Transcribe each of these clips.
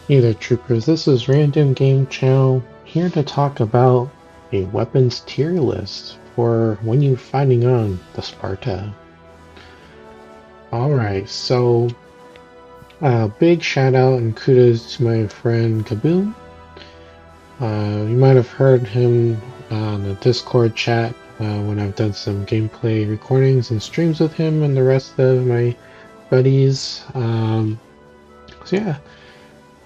Hey there, troopers. This is Random Game Chow here to talk about a weapons tier list for when you're fighting on the Sparta. Alright, so big shout out and kudos to my friend Kaboom. You might have heard him on the Discord chat when I've done some gameplay recordings and streams with him and the rest of my buddies. So yeah,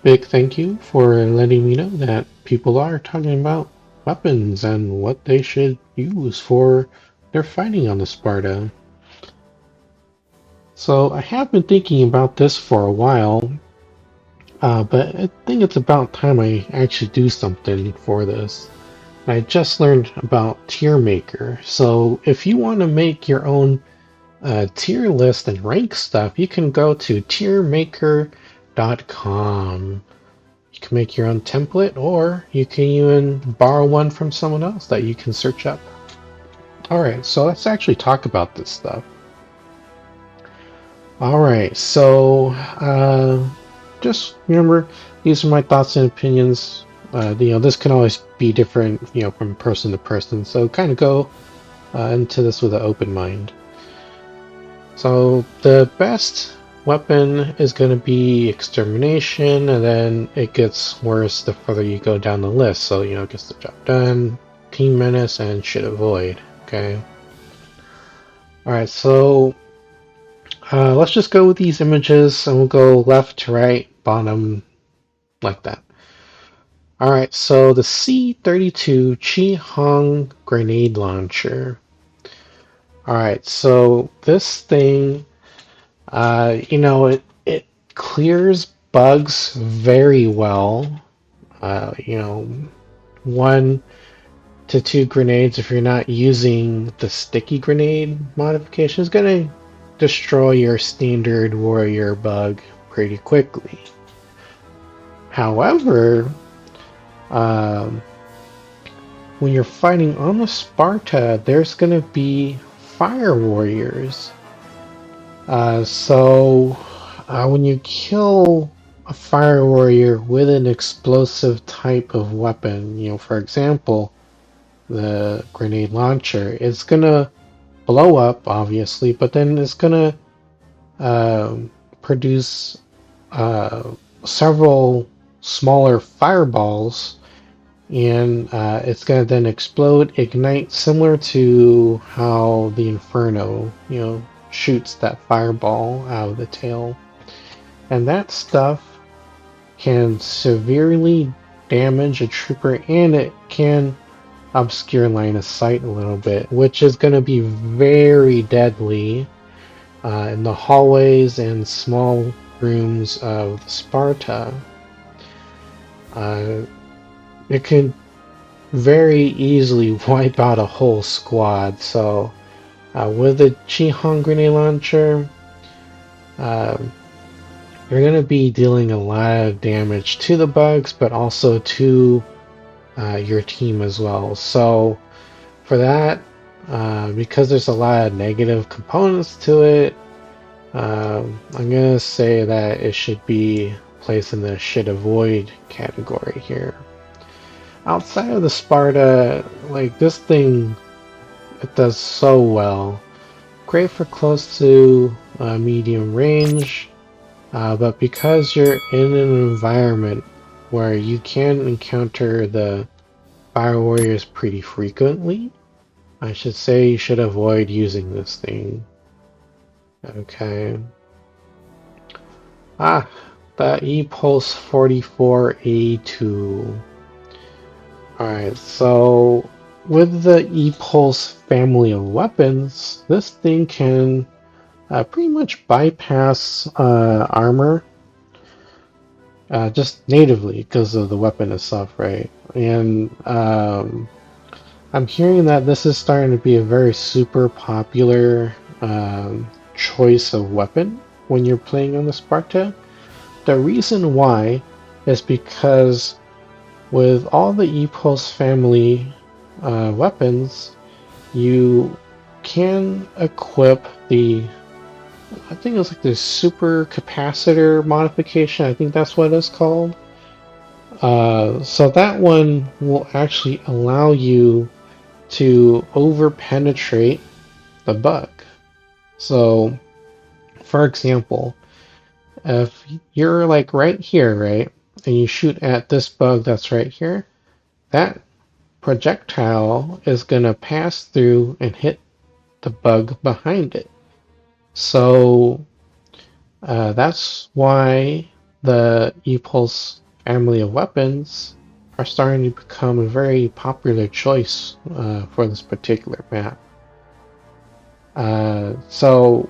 big thank you for letting me know that people are talking about weapons and what they should use for their fighting on the Sparta. So I have been thinking about this for a while, but I think it's about time I actually do something for this. I just learned about Tier Maker, so if you want to make your own tier list and rank stuff, you can go to tiermaker.com. You can make your own template, or you can even borrow one from someone else that you can search up. Alright, so let's actually talk about this stuff. Alright, so just remember, these are my thoughts and opinions. This can always be different, from person to person, so kind of go into this with an open mind. So the best weapon is going to be extermination, and then it gets worse the further you go down the list. So, it gets the job done, team menace, and shit avoid. Okay. Alright, so let's just go with these images, and we'll go left to right, bottom, like that. Alright, so the C-32 Chi-Hong grenade launcher. Alright, so this thing, it clears bugs very well. One to two grenades, if you're not using the sticky grenade modification, is going to destroy your standard warrior bug pretty quickly. However, um, when you're fighting on the Sparta, there's going to be fire warriors. When you kill a fire warrior with an explosive type of weapon, for example, the grenade launcher, it's gonna blow up, obviously, but then it's gonna produce several smaller fireballs, and it's gonna then explode, ignite, similar to how the Inferno, shoots that fireball out of the tail. And that stuff can severely damage a trooper, and it can obscure line of sight a little bit, which is going to be very deadly in the hallways and small rooms of Sparta. It can very easily wipe out a whole squad. So with the Chi-Hong grenade launcher, uh, you're going to be dealing a lot of damage to the bugs, but also to your team as well. So for that, because there's a lot of negative components to it, I'm going to say that it should be placed in the shit avoid category here. Outside of the Sparta, like this thing, it does so well. Great for close to medium range. But because you're in an environment where you can encounter the fire warriors pretty frequently, I should say you should avoid using this thing. Okay. The E-Pulse 44A2. Alright, so with the E-Pulse family of weapons, this thing can pretty much bypass armor just natively because of the weapon itself, right? And I'm hearing that this is starting to be a very super popular choice of weapon when you're playing on the Sparta. The reason why is because with all the E-Pulse family weapons, you can equip I think it was like the super capacitor modification. I think that's what it's called. So that one will actually allow you to over penetrate the bug. So, for example, if you're like right here, right, and you shoot at this bug that's right here, that projectile is going to pass through and hit the bug behind it. So that's why the E-Pulse family of weapons are starting to become a very popular choice for this particular map. So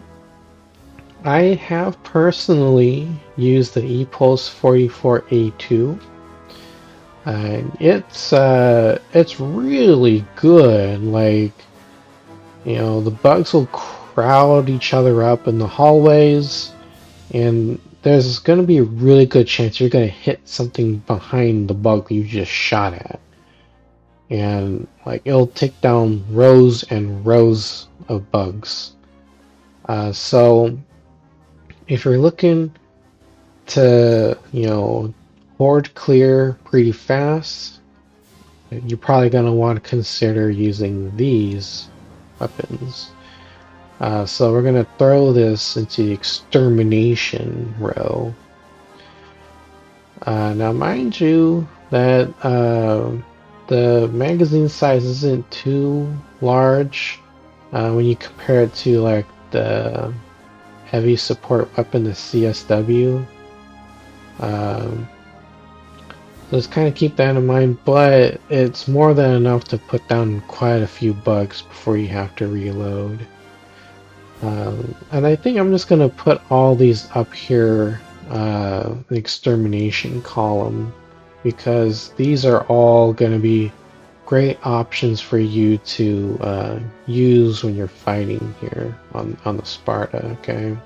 I have personally used the E-Pulse 44A2, and it's really good. Like, you know, the bugs will crowd each other up in the hallways, and there's going to be a really good chance you're going to hit something behind the bug you just shot at. And like it'll take down rows and rows of bugs. So if you're looking to, you know, horde clear pretty fast, you're probably going to want to consider using these weapons. So we're going to throw this into the extermination row. Now, mind you, that the magazine size isn't too large when you compare it to like the heavy support weapon, the CSW. Just kind of keep that in mind, but it's more than enough to put down quite a few bugs before you have to reload. And I think I'm just going to put all these up here, the extermination column, because these are all going to be great options for you to use when you're fighting here on the Sparta, okay?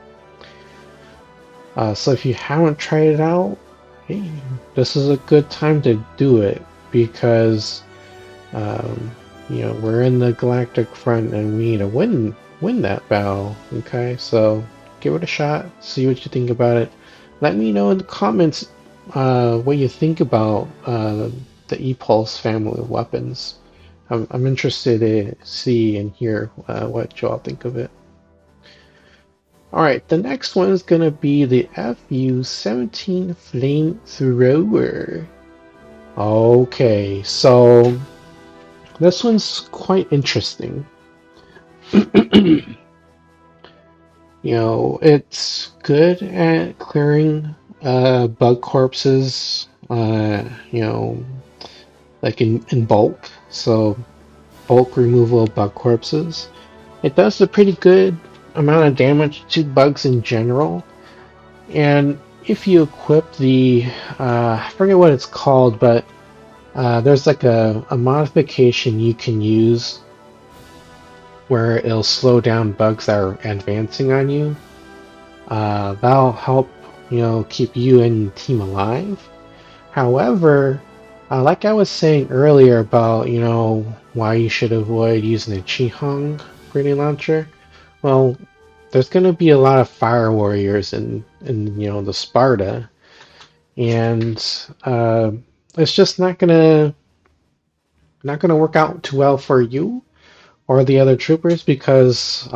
So if you haven't tried it out, hey, this is a good time to do it, because you know, we're in the Galactic Front and we need to win that battle, okay? So give it a shot, see what you think about it. Let me know in the comments what you think about the E-Pulse family of weapons. I'm interested to see and hear what you all think of it. Alright, the next one is going to be the FU-17 Flamethrower. Okay, so this one's quite interesting. You know, it's good at clearing bug corpses, you know, like in bulk. So, bulk removal of bug corpses. It does a pretty good amount of damage to bugs in general. And if you equip the, I forget what it's called, but there's like a modification you can use where it'll slow down bugs that are advancing on you. That'll help, you know, keep you and your team alive. However, like I was saying earlier about, you know, why you should avoid using a Chi-Hung grenade launcher, well, there's going to be a lot of fire warriors in you know, the Sparta, and it's just not gonna work out too well for you or the other troopers, because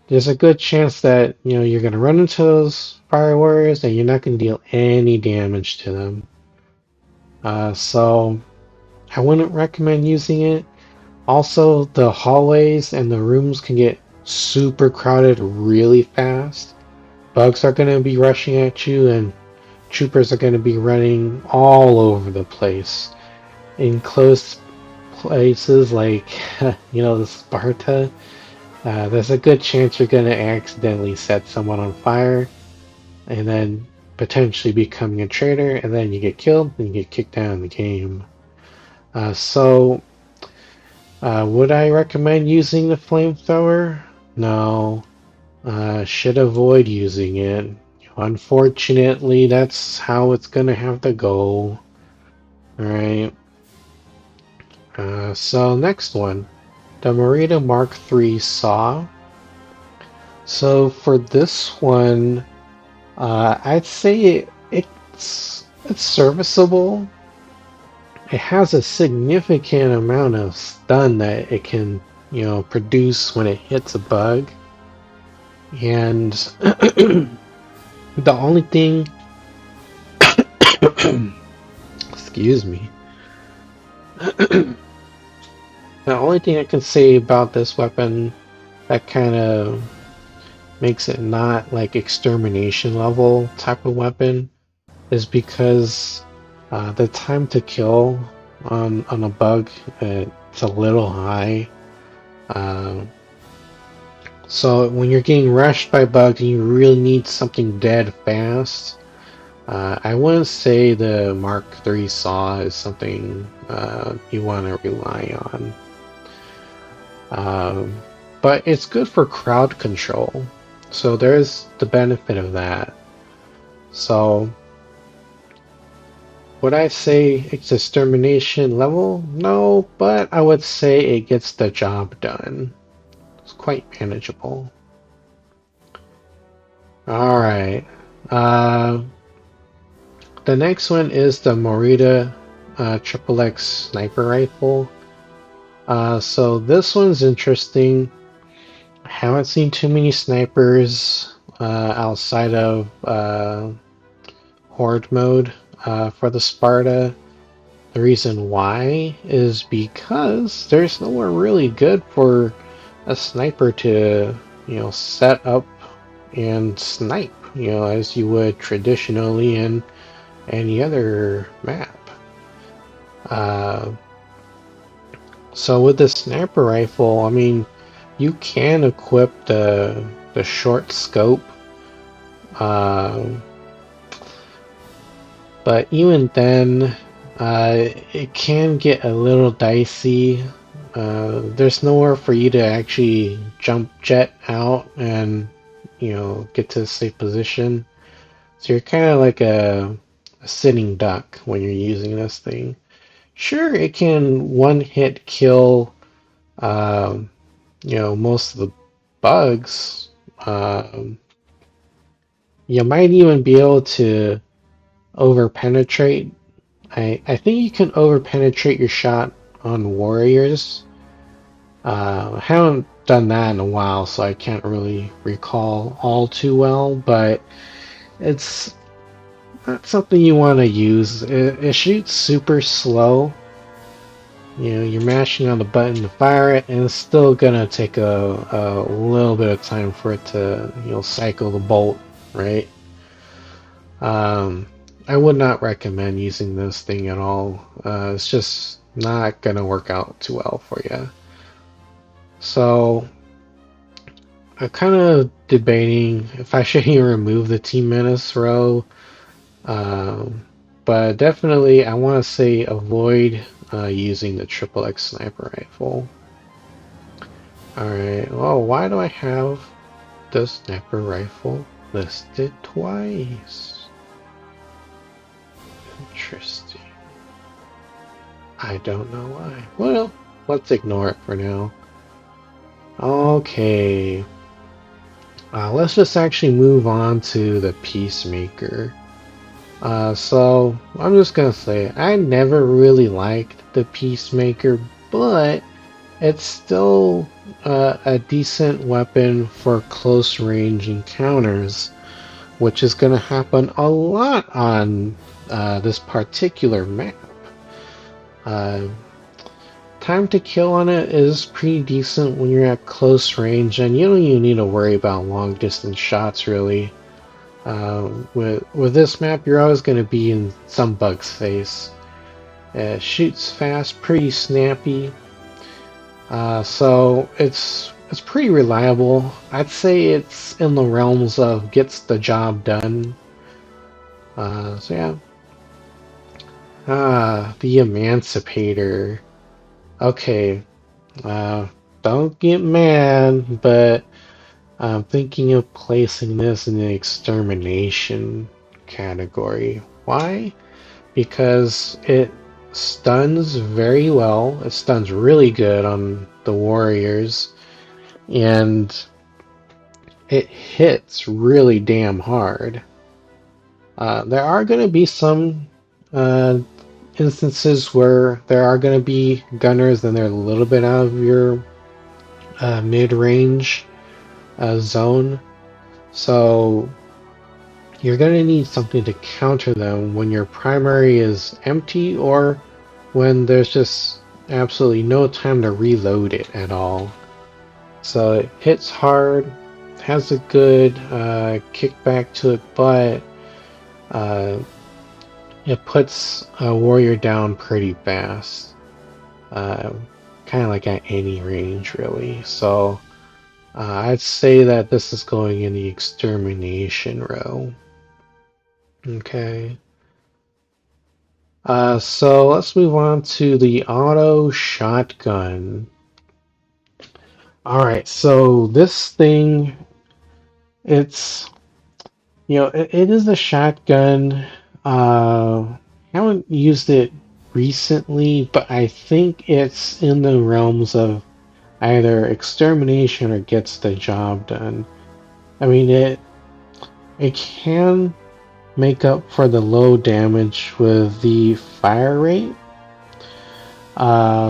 there's a good chance that, you know, you're gonna run into those fire warriors and you're not gonna deal any damage to them. So I wouldn't recommend using it. Also, the hallways and the rooms can get super crowded really fast. Bugs are going to be rushing at you, and troopers are going to be running all over the place. In close places like, you know, the Sparta, there's a good chance you're going to accidentally set someone on fire, and then potentially becoming a traitor, and then you get killed and you get kicked out of the game. So, would I recommend using the flamethrower? No. Should avoid using it. Unfortunately, that's how it's gonna have to go. Alright. So next one. The Marita Mark III Saw. So for this one, I'd say it's It's serviceable. It has a significant amount of stun that it can, produce when it hits a bug. And the only thing, excuse me, the only thing I can say about this weapon that kind of makes it not like extermination level type of weapon is because the time to kill on a bug, it's a little high. Uh, so when you're getting rushed by bugs and you really need something dead fast, I wouldn't say the Mark III saw is something you want to rely on. Um, but it's good for crowd control, so there's the benefit of that. So would I say it's extermination level? No, but I would say it gets the job done. It's quite manageable. Alright. Uh, the next one is the Morita Triple X Sniper Rifle. So this one's interesting. I haven't seen too many snipers outside of Horde mode for the Sparta. The reason why is because there's nowhere really good for a sniper to, set up and snipe, as you would traditionally in any other map. Uh, so with the sniper rifle, I mean, you can equip the short scope, uh, but even then, it can get a little dicey. There's nowhere for you to actually jump jet out and get to a safe position. So you're kind of like a sitting duck when you're using this thing. Sure, it can one hit kill, um, most of the bugs. Um, you might even be able to over penetrate. I think you can over penetrate your shot on warriors. I haven't done that in a while, so I can't really recall all too well, but it's not something you want to use. It shoots super slow. You're mashing on the button to fire it, and it's still gonna take a little bit of time for it to, cycle the bolt, right? Um, I would not recommend using this thing at all. It's just not gonna work out too well for you. So I'm kind of debating if I should even remove the T-Menace row. Um, but definitely, I want to say avoid using the Triple X Sniper Rifle. Alright, well, why do I have the Sniper Rifle listed twice? Interesting. I don't know why. Well, let's ignore it for now. Okay. Let's just actually move on to the Peacemaker. So I'm just gonna say I never really liked the Peacemaker, but it's still a decent weapon for close range encounters, which is gonna happen a lot on this particular map. Uh, Time to kill on it is pretty decent when you're at close range, and you don't even need to worry about long distance shots really. With this map, you're always going to be in some bug's face. It shoots fast, pretty snappy, so it's pretty reliable. I'd say it's in the realms of gets the job done. So yeah. The Emancipator. Okay, don't get mad, but I'm thinking of placing this in the extermination category. Why? Because it stuns very well. It stuns really good on the warriors, and it hits really damn hard. There are going to be some uh, instances where there are going to be gunners and they're a little bit out of your mid-range zone. So you're going to need something to counter them when your primary is empty or when there's just absolutely no time to reload it at all. So it hits hard, has a good kickback to it, but uh, it puts a warrior down pretty fast. Uh, kind of like at any range, really. So I'd say that this is going in the extermination row. Okay. So let's move on to the auto shotgun. All right, so this thing, it's it is a shotgun. Haven't used it recently, but I think it's in the realms of either extermination or gets the job done. I mean, it can make up for the low damage with the fire rate.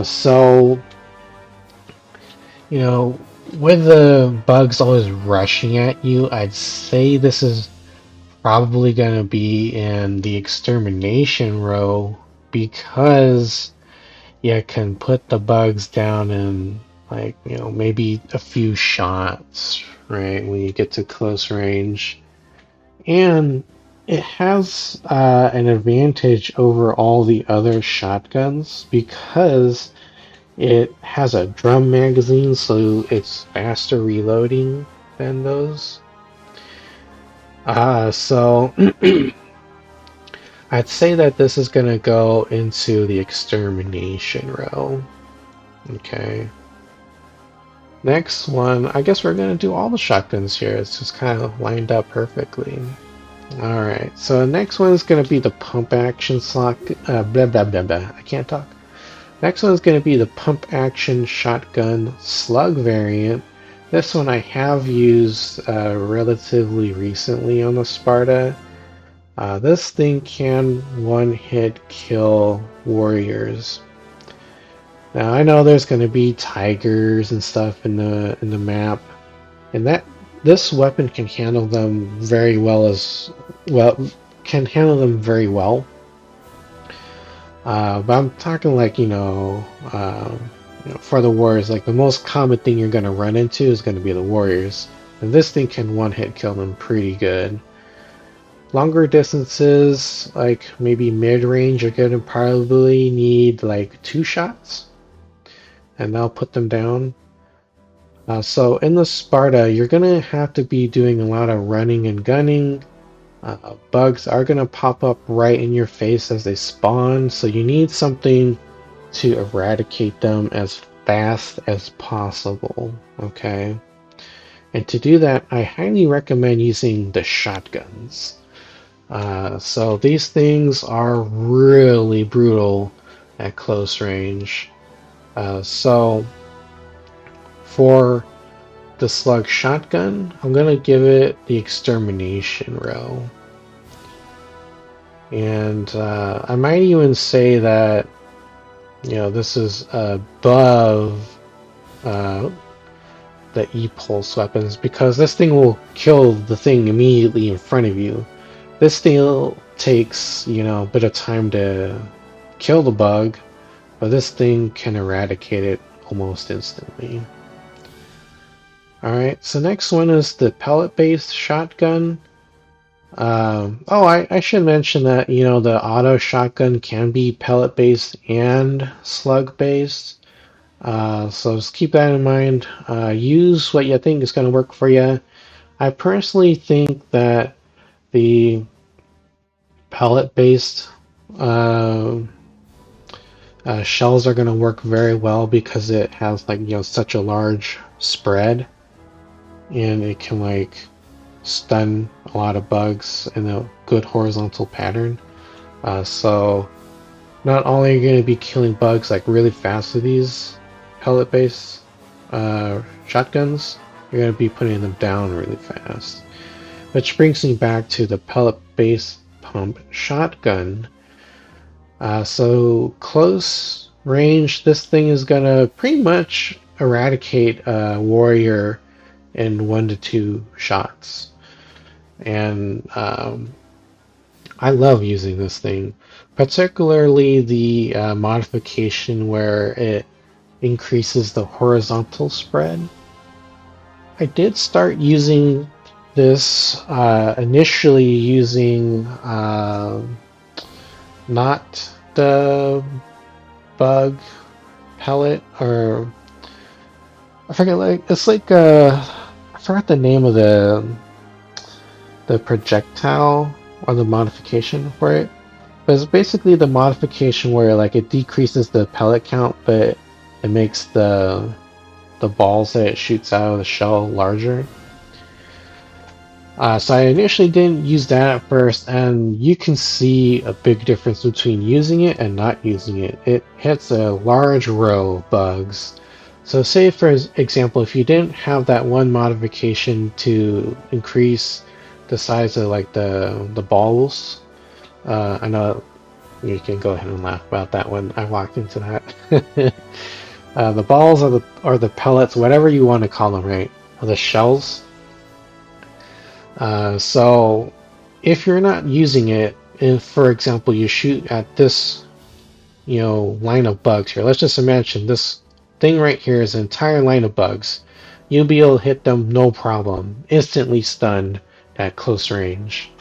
So with the bugs always rushing at you, I'd say this is probably going to be in the extermination row because you can put the bugs down in like maybe a few shots, right, when you get to close range. And it has an advantage over all the other shotguns because it has a drum magazine, so it's faster reloading than those. So I'd say that this is going to go into the extermination row. Okay. Next one, I guess we're going to do all the shotguns here. It's just kind of lined up perfectly. Alright, so the next one is going to be the pump action slot. Blah, blah, blah, blah. I can't talk. Next one is going to be the pump action shotgun slug variant. This one I have used relatively recently on the Sparta. This thing can one-hit kill warriors. Now I know there's going to be tigers and stuff in the map, and that this weapon can handle them very well can handle them very well. But I'm talking like for the warriors, like the most common thing you're going to run into is going to be the warriors, and this thing can one-hit kill them pretty good. Longer distances, like maybe mid-range, you're going to probably need like 2 shots, and that'll put them down. So in the Sparta, you're going to have to be doing a lot of running and gunning. Bugs are going to pop up right in your face as they spawn, so you need something to eradicate them as fast as possible, okay? And to do that, I highly recommend using the shotguns. So these things are really brutal at close range. So for the slug shotgun, I'm going to give it the extermination row. And I might even say that this is above the E-pulse weapons because this thing will kill the thing immediately in front of you. This still takes, a bit of time to kill the bug, but this thing can eradicate it almost instantly. Alright, so next one is the pellet-based shotgun. I should mention that, the auto shotgun can be pellet-based and slug-based. So just keep that in mind. Use what you think is going to work for you. I personally think that the pellet-based shells are going to work very well because it has such a large spread, and it can stun a lot of bugs in a good horizontal pattern. So not only are you going to be killing bugs really fast with these pellet-based shotguns, you're going to be putting them down really fast. Which brings me back to the pellet-based pump shotgun. So close range, this thing is gonna pretty much eradicate a warrior in 1 to 2 shots. And I love using this thing, particularly the modification where it increases the horizontal spread. I did start using this initially using not the bug pellet, or I forget, like it's like I forgot the name of the projectile or the modification for it. But it's basically the modification where like it decreases the pellet count, but it makes the balls that it shoots out of the shell larger. So I initially didn't use that at first, and you can see a big difference between using it and not using it. It hits a large row of bugs. So say for example, if you didn't have that one modification to increase the size of like the balls, I know you can go ahead and laugh about that one. I walked into that. The balls or the pellets, whatever you want to call them, right? Or the shells. So if you're not using it, if for example you shoot at this, line of bugs here. Let's just imagine this thing right here is an entire line of bugs. You'll be able to hit them no problem, instantly stunned at close range.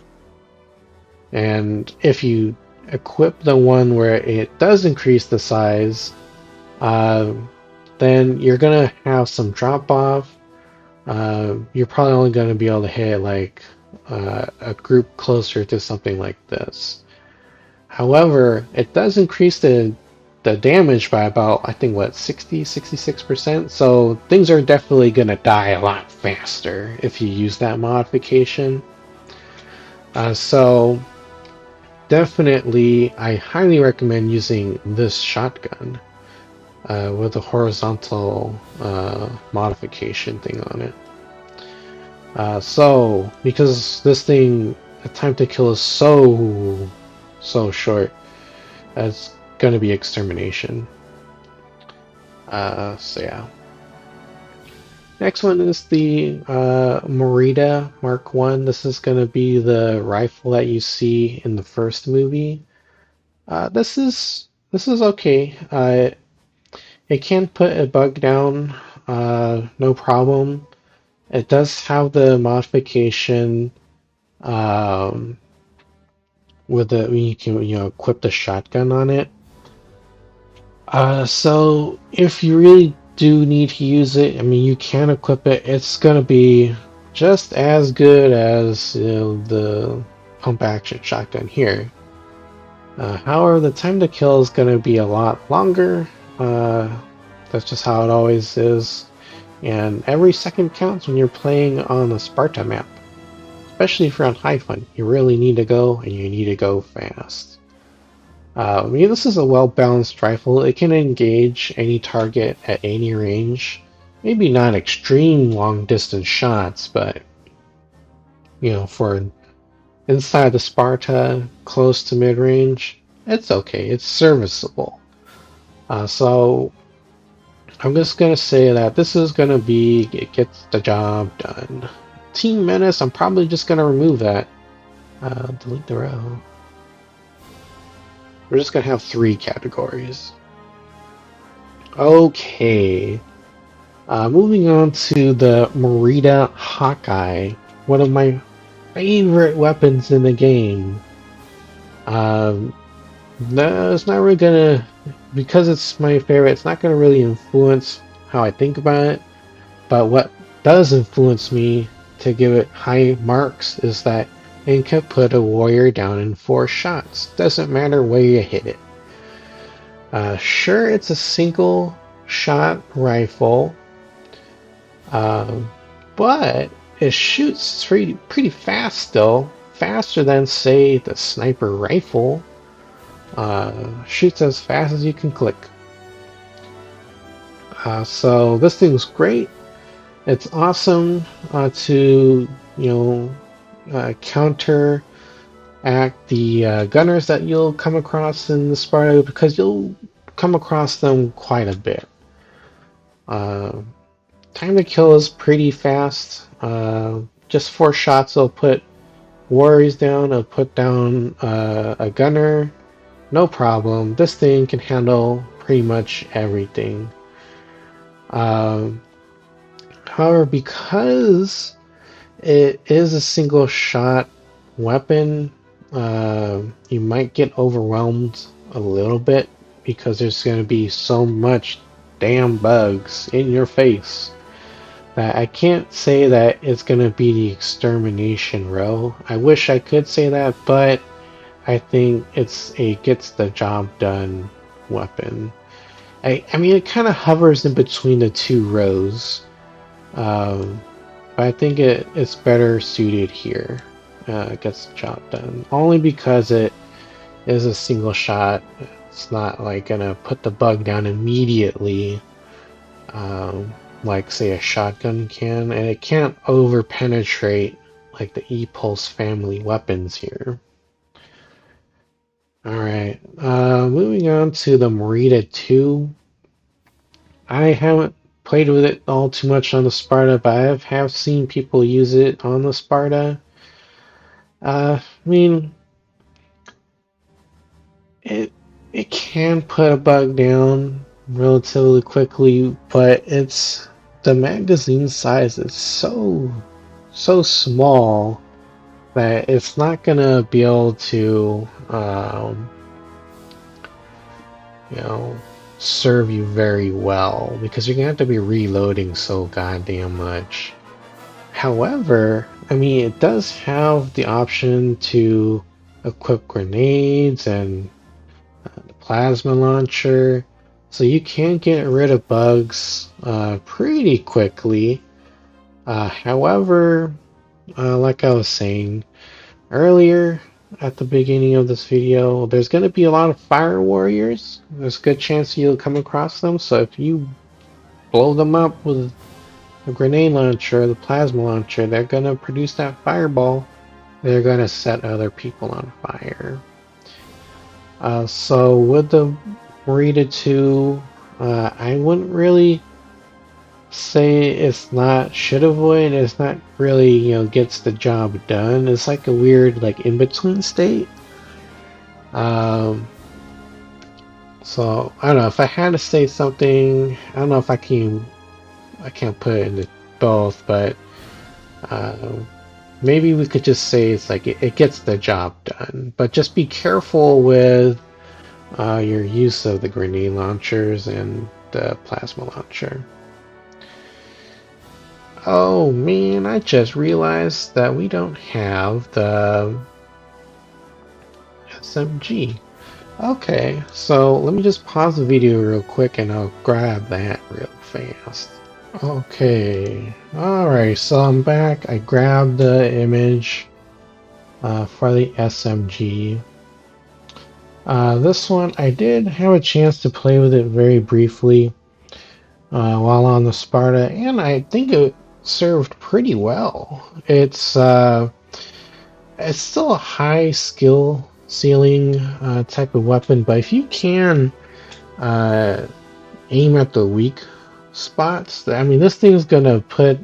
And if you equip the one where it does increase the size, then you're gonna have some drop off. You're probably only gonna be able to hit like a group closer to something like this. However, it does increase the damage by about, I think, what, 66%? So things are definitely gonna die a lot faster if you use that modification. So definitely, I highly recommend using this shotgun with a horizontal modification thing on it. So, because this thing, the time to kill is so short, it's going to be extermination. So yeah. Next one is the Merida Mark 1. This is going to be the rifle that you see in the first movie. This is okay. It can put a bug down, no problem. It does have the modification with the you can equip the shotgun on it. So if you really do need to use it, I mean you can equip it. It's gonna be just as good as the pump action shotgun here. However, the time to kill is gonna be a lot longer. That's just how it always is. And every second counts when you're playing on a Sparta map. Especially if you're on high fun. You really need to go, and you need to go fast. I mean, this is a well-balanced rifle. It can engage any target at any range. Maybe not extreme long-distance shots, but, for inside the Sparta, close to mid-range, it's okay. It's serviceable. So I'm just going to say that this is going to be, it gets the job done. Team Menace, I'm probably just going to remove that. Delete the row. We're just going to have 3 categories. Okay. Moving on to the Merida Hawkeye, one of my favorite weapons in the game. No, it's not really going to, because it's my favorite, it's not going to really influence how I think about it. But what does influence me to give it high marks is that it can put a warrior down in 4 shots. Doesn't matter where you hit it. Sure, it's a single shot rifle, but it shoots pretty fast still. Faster than, say, the sniper rifle. Shoots as fast as you can click. So this thing's great. It's awesome to counter the gunners that you'll come across in the Sparta, because you'll come across them quite a bit. Uh, Time to kill is pretty fast. Just 4 shots will put warriors down. It'll put down a gunner. No problem. This thing can handle pretty much everything. Um, However, because it is a single shot weapon, you might get overwhelmed a little bit because there's going to be so much damn bugs in your face that I can't say that it's going to be the extermination row. I wish I could say that, but I think it's a gets the job done weapon. I mean, it kind of hovers in between the two rows. But I think it's better suited here. It gets the job done. Only because it is a single shot. It's not like gonna put the bug down immediately, like say a shotgun can, and it can't over penetrate like the E-Pulse family weapons here. Alright, moving on to the Merida 2. I haven't played with it all too much on the Sparta, but I have seen people use it on the Sparta. I mean, it can put a bug down relatively quickly, but the magazine size is so small that it's not gonna be able to you know, serve you very well because you're gonna have to be reloading so goddamn much. However, I mean, it does have the option to equip grenades and the plasma launcher, so you can get rid of bugs pretty quickly. However, like I was saying earlier at the beginning of this video, there's going to be a lot of fire warriors. There's a good chance you'll come across them, so if you blow them up with the grenade launcher, the plasma launcher, they're going to produce that fireball. They're going to set other people on fire. So with the Merida 2, I wouldn't really say it's not should avoid. It's not really, gets the job done. It's like a weird, like, in-between state. So I don't know if I had to say something. I don't know if I can't put it into both, but maybe we could just say it's like it gets the job done. But just be careful with your use of the grenade launchers and the plasma launcher. Oh man, I just realized that we don't have the SMG. Okay, so let me just pause the video real quick and I'll grab that real fast. Okay, alright, so I'm back. I grabbed the image for the SMG. This one, I did have a chance to play with it very briefly while on the Sparta, and I think it served pretty well. It's still a high skill ceiling type of weapon, but if you can aim at the weak spots, I mean, this thing's gonna put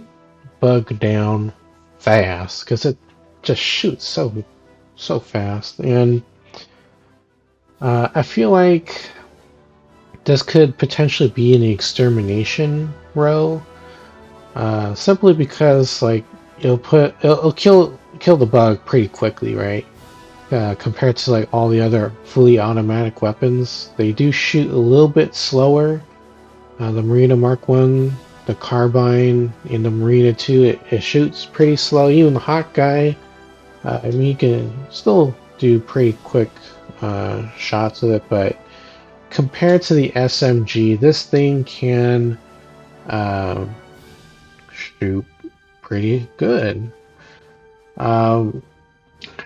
bug down fast because it just shoots so fast, and I feel like this could potentially be in the extermination row. Simply because like it'll kill the bug pretty quickly, right? Compared to like all the other fully automatic weapons, they do shoot a little bit slower. The Marina Mark 1, the carbine, and the Marina 2, it shoots pretty slow. Even the hot guy, I mean, you can still do pretty quick shots with it, but compared to the SMG, this thing can shoot pretty good.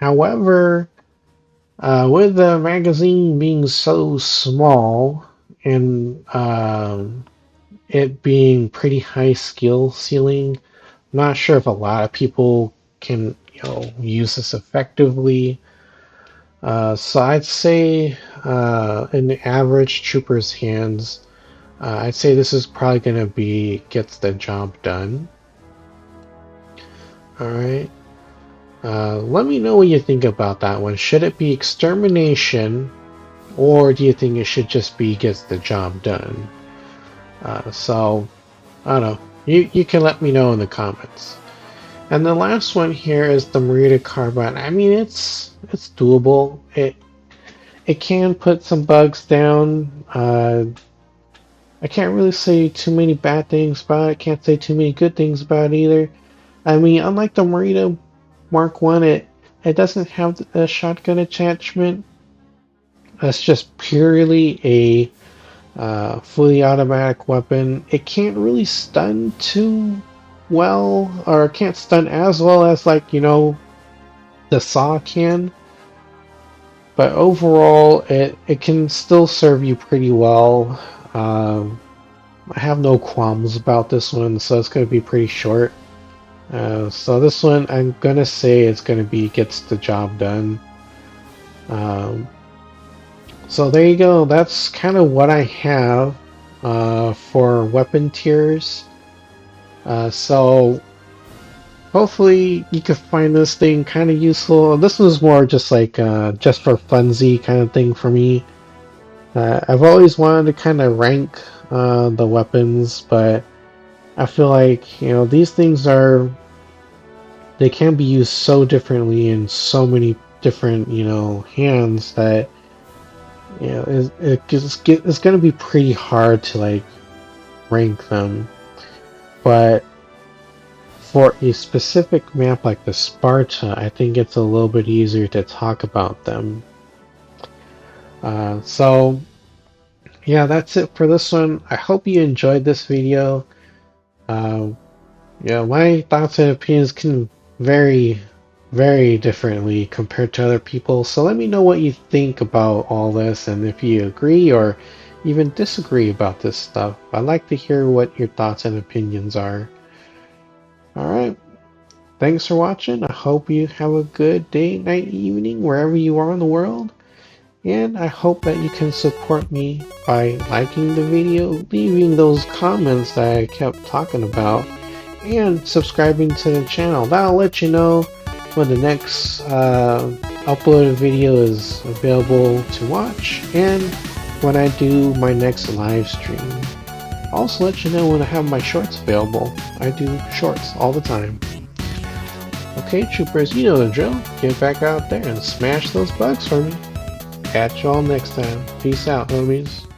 However, with the magazine being so small and it being pretty high skill ceiling, I'm not sure if a lot of people can use this effectively. So I'd say in the average trooper's hands, I'd say this is probably going to be gets the job done. All right. Let me know what you think about that one. Should it be extermination, or do you think it should just be gets the job done? So I don't know. You can let me know in the comments. And the last one here is the Merida Carbine. I mean, it's doable. It can put some bugs down. I can't really say too many bad things about it. Can't say too many good things about it either. I mean, unlike the Merida Mark One, it doesn't have a shotgun attachment. It's just purely a fully automatic weapon. It can't really stun too well, or can't stun as well as, like, the saw can. But overall, it can still serve you pretty well. I have no qualms about this one, so it's going to be pretty short. So this one, I'm going to say it's going to be gets the job done. So there you go. That's kind of what I have for weapon tiers. So hopefully you can find this thing kind of useful. This was more just like just for funsy kind of thing for me. I've always wanted to kind of rank the weapons, but I feel like, these things they can be used so differently in so many different, hands that, it's going to be pretty hard to, like, rank them. But for a specific map like the Sparta, I think it's a little bit easier to talk about them. So yeah, that's it for this one. I hope you enjoyed this video. My thoughts and opinions can vary very differently compared to other people, so let me know what you think about all this, and if you agree or even disagree about this stuff. I'd like to hear what your thoughts and opinions are. Alright, thanks for watching. I hope you have a good day, night, evening, wherever you are in the world. And I hope that you can support me by liking the video, leaving those comments that I kept talking about, and subscribing to the channel. That'll let you know when the next uploaded video is available to watch, and when I do my next live stream. Also let you know when I have my shorts available. I do shorts all the time. Okay, troopers, you know the drill. Get back out there and smash those bugs for me. Catch y'all next time. Peace out, homies.